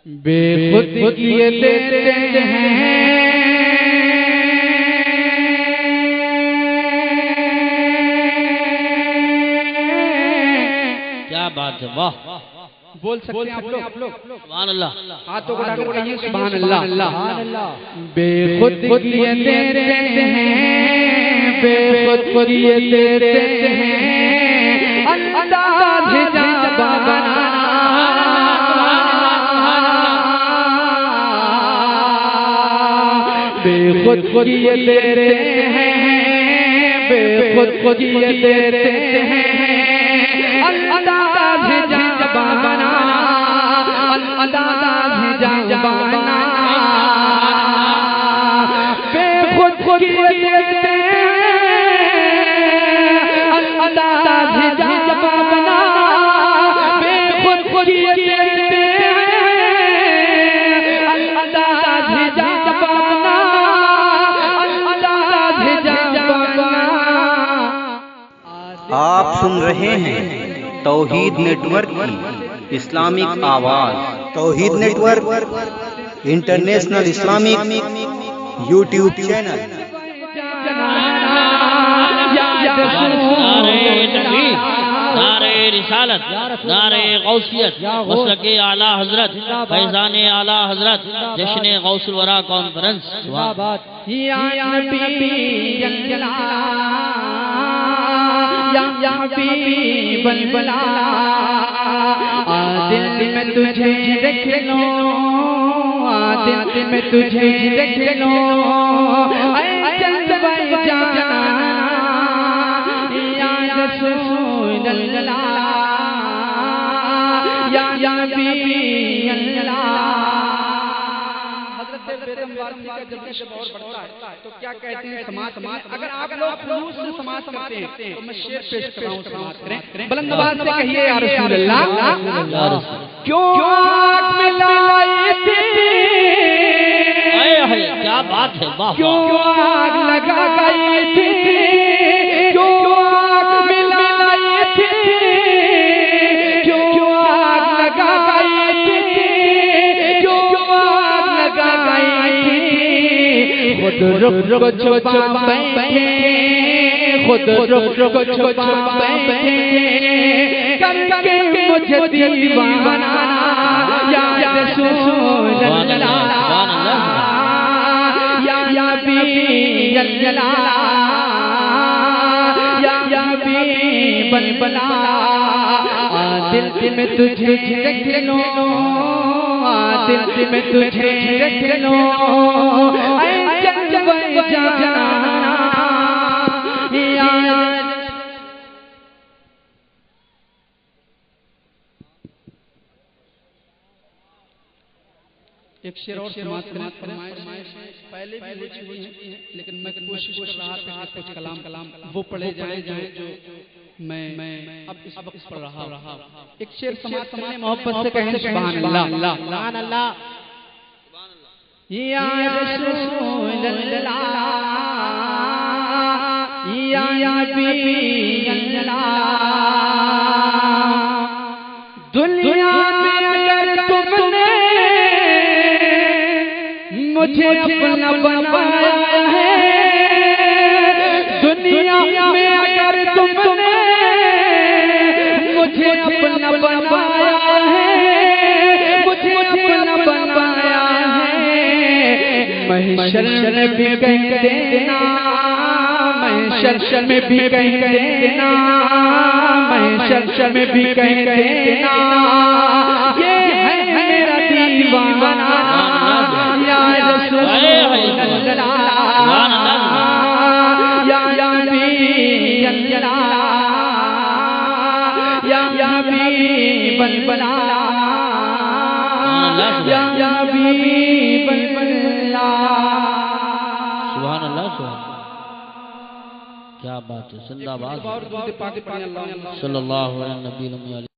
بے خود کیے دیتے ہیں کیا بات ہے، واہ بول سکتے ہیں آپ لوگ؟ سبحان اللہ، ہاتھوں کو اٹھا کر کہیے سبحان اللہ۔ بے خود کیے دیتے ہیں، بے خود کیے دیتے ہیں، انداز جب بنا بے خود کیے دیتے ہیں، بے خود کیے دیتے ہیں، انداز جب بنا انداز جب بنا بے خود کیے دیتے ہیں، انداز جب بنا بے خود کیے دیتے ہیں، انداز جب بنا انداز جب بنا۔ آپ سن رہے ہیں توحید نیٹ ورک کی اسلامک آواز۔ Tauheed network international Islamic YouTube channel. نعرہ رسالت، نعرہ غوثیت، مسلک اعلی حضرت، فیضان اعلی حضرت، جشن غوث الورا کانفرنس۔ یا نبی یا حبیب البلا، دل میں تجھے دیکھ لوں، دل میں تجھے دیکھ لوں، اے جلوہ جانا یا رسول اللہ، یا نبی اللہ۔ جب جشن اور بڑھتا ہے تو کیا کہتے ہیں سماعت میں؟ اگر آپ لوگ خلوص سے سماعت کرتے ہیں تو میں شعر پیش کر رہا ہوں، سماعت کریں۔ بلند آواز سے کہیے یا رسول اللہ، کیوں آگ میں لائی تھی، کیا بات ہے، واہ کیوں آگ لگا گئی تھی، کیوں آگ میں لائی تھی، کیوں آگ لگا گئی تھی، کیوں آگ لگا گئی تھی، خود رخ کو چھپا بیٹھے، خود رخ کو چھپا بیٹھے، کر کے مجھے دیوانہ یا رسول اللہ، یا نبی اللہ، یا حبیب البلا، دل میں تجھے دیکھ لوں، دل میں تجھے دیکھ لوں، اے جلوہ جانا یا ایک شعر اور سماعت کریں۔ فرمائش پہلے بھی ہو چکی ہیں لیکن میں کوشش کر رہا تھا کہ کچھ کلام وہ پڑھے جائیں جو میں اب اس پڑھ رہا ہوں۔ ایک شعر سماعت کریں، محبت سے کہیں سبحان اللہ، سبحان اللہ، یا رسول اللہ، یا نبی اللہ۔ دنیا میں اگر تم نے مجھے اپنا بنایا ہے، دنیا میں اگر تم نے مجھے اپنا بنایا ہے، مجھے اپنا بنایا ہے، محشر میں بھی کہہ دینا، محشر میں بھی کہہ دینا، محشر میں بھی کہہ دینا، یہ ہے میرا دیوانہ یا رسول اللہ، یا نبی اللہ، یا حبیب البلا، یا حبیب البلا۔ سبحان اللہ، سبحان اللہ، کیا بات ہے، زندہ باد صلی اللہ علیہ وسلم۔